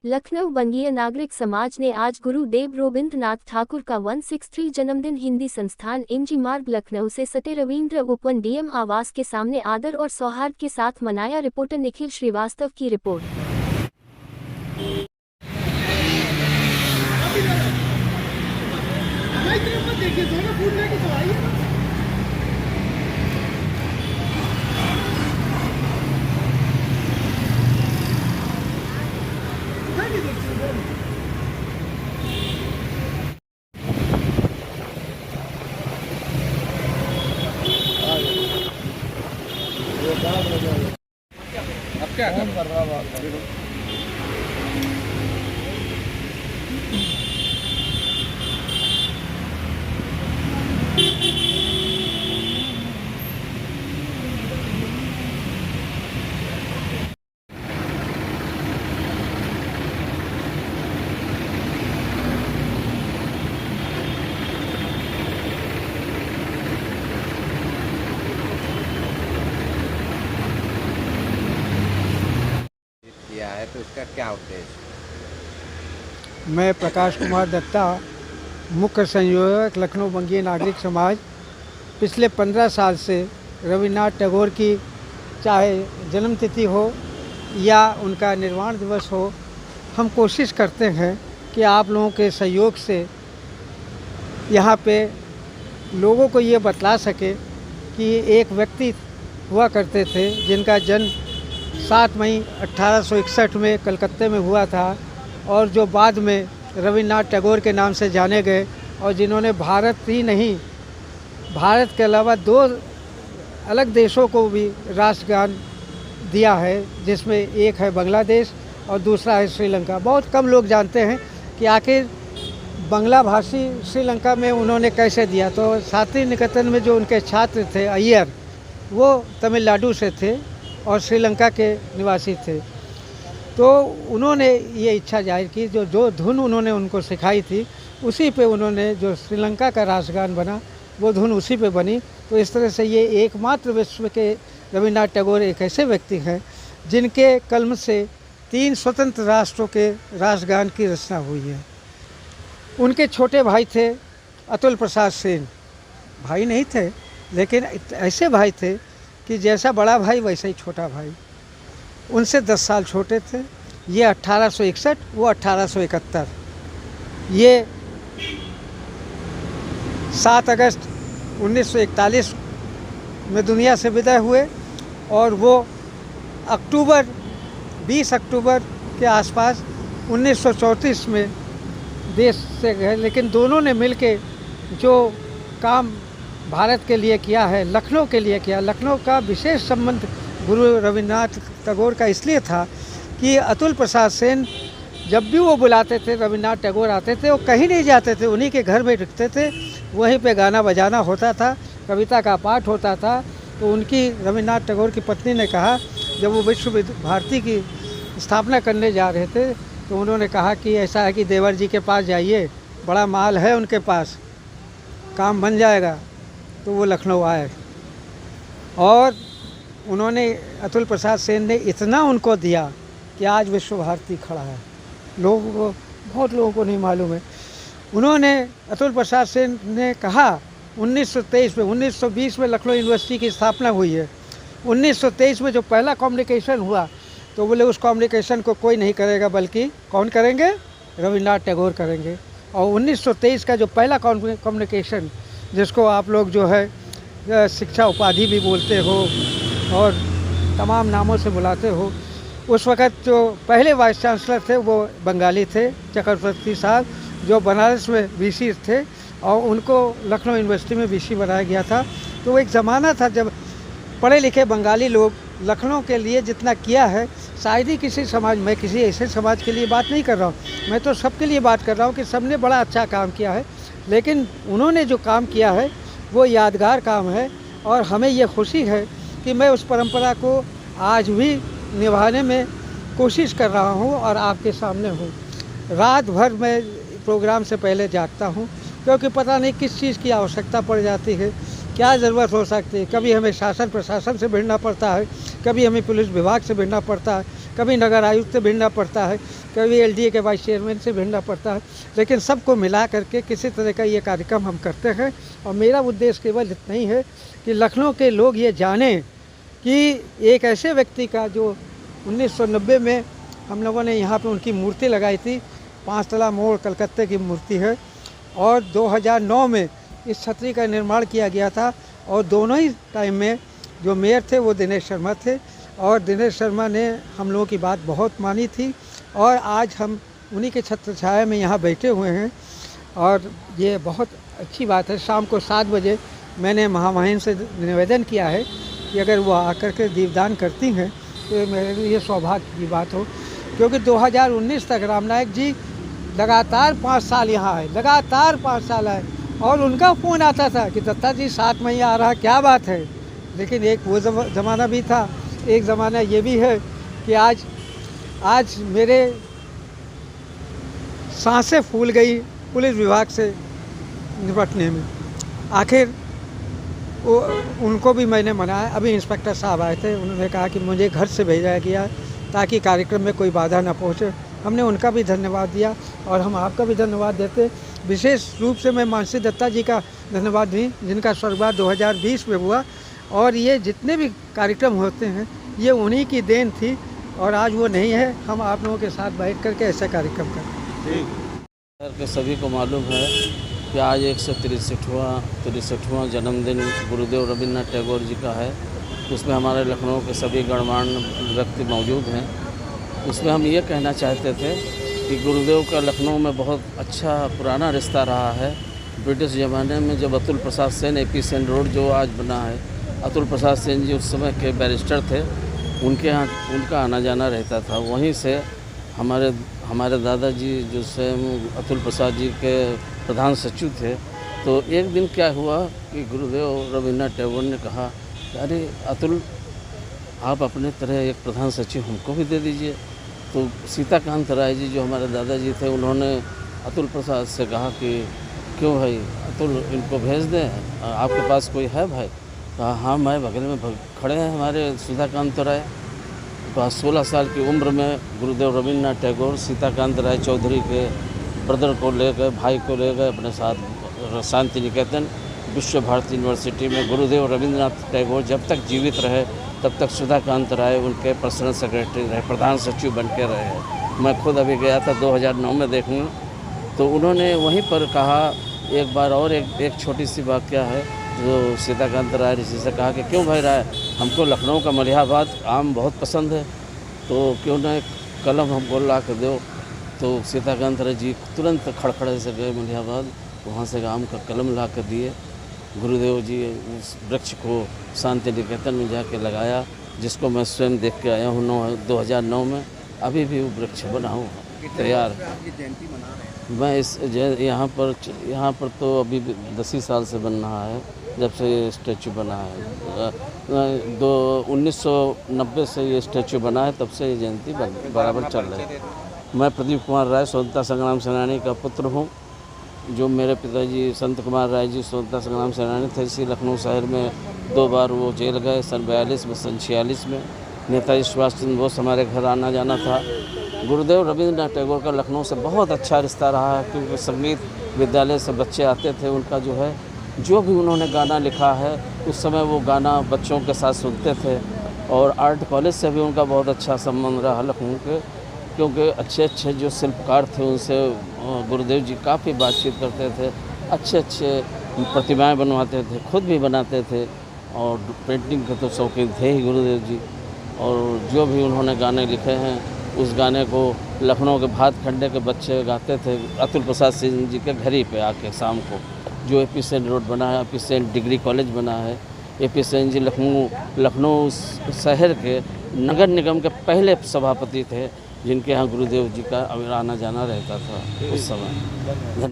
लखनऊ बंगीय नागरिक समाज ने आज गुरुदेव रवींद्रनाथ ठाकुर का 163 जन्मदिन हिंदी संस्थान एमजी मार्ग लखनऊ से सटे रविंद्र उपवन डीएम आवास के सामने आदर और सौहार्द के साथ मनाया। रिपोर्टर निखिल श्रीवास्तव की रिपोर्ट। अब क्या कर रहा है? किया है तो इसका क्या उद्देश्य? मैं प्रकाश कुमार दत्ता, मुख्य संयोजक लखनऊ बंगीय नागरिक समाज। पिछले 15 साल से रविन्द्रनाथ टैगोर की चाहे जन्मतिथि हो या उनका निर्वाण दिवस हो, हम कोशिश करते हैं कि आप लोगों के सहयोग से यहाँ पे लोगों को ये बतला सके कि एक व्यक्ति हुआ करते थे जिनका जन्म 7 मई 1861 में कलकत्ते में हुआ था और जो बाद में रविन्द्रनाथ टैगोर के नाम से जाने गए और जिन्होंने भारत ही नहीं, भारत के अलावा 2 अलग देशों को भी राष्ट्रगान दिया है, जिसमें एक है बांग्लादेश और दूसरा है श्रीलंका। बहुत कम लोग जानते हैं कि आखिर बांग्ला भाषी श्रीलंका में उन्होंने कैसे दिया। तो शांति निकेतन में जो उनके छात्र थे अय्यर, वो तमिलनाडु से थे और श्रीलंका के निवासी थे। तो उन्होंने ये इच्छा जाहिर की, जो धुन उन्होंने उनको सिखाई थी उसी पे उन्होंने, जो श्रीलंका का राष्ट्रगान बना वो धुन उसी पे बनी। तो इस तरह से ये एकमात्र विश्व के रविन्द्रनाथ टैगोर एक ऐसे व्यक्ति हैं जिनके कलम से 3 स्वतंत्र राष्ट्रों के राष्ट्रगान की रचना हुई है। उनके छोटे भाई थे अतुल प्रसाद सेन। भाई नहीं थे लेकिन ऐसे भाई थे कि जैसा बड़ा भाई वैसा ही छोटा भाई। उनसे 10 साल छोटे थे। ये 1861, वो 1871। ये 7 अगस्त 1941 में दुनिया से विदा हुए और वो 20 अक्टूबर के आसपास 1934 में देश से गए। लेकिन दोनों ने मिलके जो काम भारत के लिए किया है, लखनऊ के लिए किया। लखनऊ का विशेष संबंध गुरु रविन्द्रनाथ टैगोर का इसलिए था कि अतुल प्रसाद सेन जब भी वो बुलाते थे, रविन्द्रनाथ टैगोर आते थे, वो कहीं नहीं जाते थे, उन्हीं के घर में रुकते थे। वहीं पे गाना बजाना होता था, कविता का पाठ होता था। तो उनकी, रविन्द्रनाथ टैगोर की पत्नी ने कहा, जब वो विश्व भारती की स्थापना करने जा रहे थे तो उन्होंने कहा कि ऐसा है कि देवर जी के पास जाइए, बड़ा माल है उनके पास, काम बन जाएगा। तो वो लखनऊ आए और उन्होंने, अतुल प्रसाद सेन ने इतना उनको दिया कि आज विश्व भारती खड़ा है। लोगों को, बहुत लोगों को नहीं मालूम है। उन्होंने, अतुल प्रसाद सेन ने कहा 1923 में, 1920 में लखनऊ यूनिवर्सिटी की स्थापना हुई है। 1923 में जो पहला कम्युनिकेशन हुआ तो बोले उस कम्युनिकेशन को कोई नहीं करेगा, बल्कि कौन करेंगे? रविन्द्रनाथ टैगोर करेंगे। और 1923 का जो पहला कम्युनिकेशन, जिसको आप लोग जो है शिक्षा उपाधि भी बोलते हो और तमाम नामों से बुलाते हो, उस वक़्त जो पहले वाइस चांसलर थे वो बंगाली थे, चक्रवर्ती साहब, जो बनारस में वीसी थे और उनको लखनऊ यूनिवर्सिटी में वीसी बनाया गया था। तो वो एक ज़माना था जब पढ़े लिखे बंगाली लोग लखनऊ के लिए जितना किया है, शायद ही किसी समाज, मैं किसी ऐसे समाज के लिए बात नहीं कर रहा हूँ, मैं तो सबके लिए बात कर रहा हूँ कि सबने बड़ा अच्छा काम किया है। लेकिन उन्होंने जो काम किया है वो यादगार काम है और हमें ये खुशी है कि मैं उस परंपरा को आज भी निभाने में कोशिश कर रहा हूँ और आपके सामने हूँ। रात भर मैं प्रोग्राम से पहले जागता हूँ, क्योंकि पता नहीं किस चीज़ की आवश्यकता पड़ जाती है, क्या ज़रूरत हो सकती है। कभी हमें शासन प्रशासन से भिड़ना पड़ता है, कभी हमें पुलिस विभाग से भिड़ना पड़ता है, कभी नगर आयुक्त से भिड़ना पड़ता है, कभी एलडीए के वाइस चेयरमैन से भिड़ना पड़ता है, लेकिन सबको मिला करके किसी तरह का ये कार्यक्रम हम करते हैं। और मेरा उद्देश्य केवल इतना ही है कि लखनऊ के लोग ये जानें कि एक ऐसे व्यक्ति का जो 1990 में हम लोगों ने यहाँ पे उनकी मूर्ति लगाई थी, 5 तला मोड़ कलकत्ते की मूर्ति है, और 2009 में इस छतरी का निर्माण किया गया था। और दोनों ही टाइम में जो मेयर थे वो दिनेश शर्मा थे, और दिनेश शर्मा ने हम लोगों की बात बहुत मानी थी, और आज हम उन्हीं के छत्र छाया में यहाँ बैठे हुए हैं। और ये बहुत अच्छी बात है। शाम को 7 बजे मैंने महामहिम से निवेदन किया है कि अगर वो आकर के दीपदान करती हैं तो मेरे लिए सौभाग्य की बात हो, क्योंकि 2019 तक रामनायक जी लगातार 5 साल यहाँ आए, लगातार 5 साल आए, और उनका फ़ोन आता था कि दत्ता जी 7 मई आ रहा, क्या बात है। लेकिन एक वो ज़माना भी था, एक ज़माना ये भी है कि आज मेरे सांसें फूल गई पुलिस विभाग से निपटने में। आखिर वो उनको भी मैंने मनाया। अभी इंस्पेक्टर साहब आए थे, उन्होंने कहा कि मुझे घर से भेजा गया ताकि कार्यक्रम में कोई बाधा ना पहुँचे। हमने उनका भी धन्यवाद दिया और हम आपका भी धन्यवाद देते। विशेष रूप से मैं मानसी दत्ता जी का धन्यवाद दी, जिनका स्वर्गवास 2020 में हुआ, और ये जितने भी कार्यक्रम होते हैं ये उन्हीं की देन थी, और आज वो नहीं है। हम आप लोगों के साथ बैठ करके ऐसे कार्यक्रम करते हैं। के सभी को मालूम है कि आज 163वां जन्मदिन गुरुदेव रविन्द्रनाथ टैगोर जी का है। उसमें हमारे लखनऊ के सभी गणमान्य व्यक्ति मौजूद हैं। उसमें हम ये कहना चाहते थे कि गुरुदेव का लखनऊ में बहुत अच्छा पुराना रिश्ता रहा है। ब्रिटिश ज़माने में जब अतुल प्रसाद सेन AP सेन रोड जो आज बना है, अतुल प्रसाद सेन जी उस समय के बैरिस्टर थे, उनके यहाँ उनका आना जाना रहता था। वहीं से हमारे दादाजी जो स्वयं अतुल प्रसाद जी के प्रधान सचिव थे, तो एक दिन क्या हुआ कि गुरुदेव रविन्द्रनाथ टैगोर ने कहा, अरे अतुल, आप अपने तरह एक प्रधान सचिव हमको भी दे दीजिए। तो सीताकांत राय जी जो हमारे दादाजी थे, उन्होंने अतुल प्रसाद से कहा कि क्यों भाई अतुल, इनको भेज दें, आपके पास कोई है भाई? कहा हाँ, मैं बगल में खड़े हैं हमारे सीताकांत राय। तो 16 साल की उम्र में गुरुदेव रविन्द्रनाथ टैगोर सीताकांत राय चौधरी के ब्रदर को ले गए, भाई को ले गए अपने साथ शांति निकेतन विश्व भारती यूनिवर्सिटी में। गुरुदेव रविन्द्रनाथ टैगोर जब तक जीवित रहे तब तक सुधाकांत राय उनके पर्सनल सेक्रेटरी रहे, प्रधान सचिव बन के रहे। मैं खुद अभी गया था 2009 में देखने, तो उन्होंने वहीं पर कहा एक बार, और एक छोटी सी वाक़या है जो सीताकांत राय जी से कहा कि क्यों भाई राय, हमको लखनऊ का मलिहाबाद आम बहुत पसंद है, तो क्यों ना एक कलम हमको ला कर दो। तो सीताकांत राय जी तुरंत खड़खड़े से गए मलिहाबाद, वहाँ से आम का कलम ला कर दिए। गुरुदेव जी उस वृक्ष को शांति निकेतन में जाके लगाया, जिसको मैं स्वयं देख के आया हूँ 2009 में। अभी भी वो वृक्ष बना हुआ तैयार है। मैं इस यहाँ पर तो अभी 10 ही साल से बन रहा है, जब से ये स्टैचू बना है। 1990 से ये स्टैचू बना है, तब से ये जयंती बराबर चल रही है। मैं प्रदीप कुमार राय स्वतंत्रता संग्राम सेनानी का पुत्र हूँ। जो मेरे पिताजी संत कुमार राय जी स्वतंत्रता संग्राम सेनानी थे। इसी लखनऊ शहर में 2 बार वो जेल गए, सन 42 में, सन 46 में। नेताजी सुभाष चंद्र बोस हमारे घर आना जाना था। गुरुदेव रविन्द्रनाथ टैगोर का लखनऊ से बहुत अच्छा रिश्ता रहा है, क्योंकि संगीत विद्यालय से बच्चे आते थे। उनका जो भी उन्होंने गाना लिखा है, उस समय वो गाना बच्चों के साथ सुनते थे। और आर्ट कॉलेज से भी उनका बहुत अच्छा संबंध रहा लखनऊ के, क्योंकि अच्छे जो शिल्पकार थे उनसे गुरुदेव जी काफ़ी बातचीत करते थे। अच्छे प्रतिमाएं बनवाते थे, खुद भी बनाते थे, और पेंटिंग के तो शौकीन थे ही गुरुदेव जी। और जो भी उन्होंने गाने लिखे हैं, उस गाने को लखनऊ के भात खंडे के बच्चे गाते थे अतुल प्रसाद सिंह जी के घर ही पे आके शाम को। जो AP सेन रोड बना है, AP सेन डिग्री कॉलेज बना है। AP सेन जी लखनऊ शहर के नगर निगम के पहले सभापति थे, जिनके यहाँ गुरुदेव जी का आना जाना रहता था उस समय।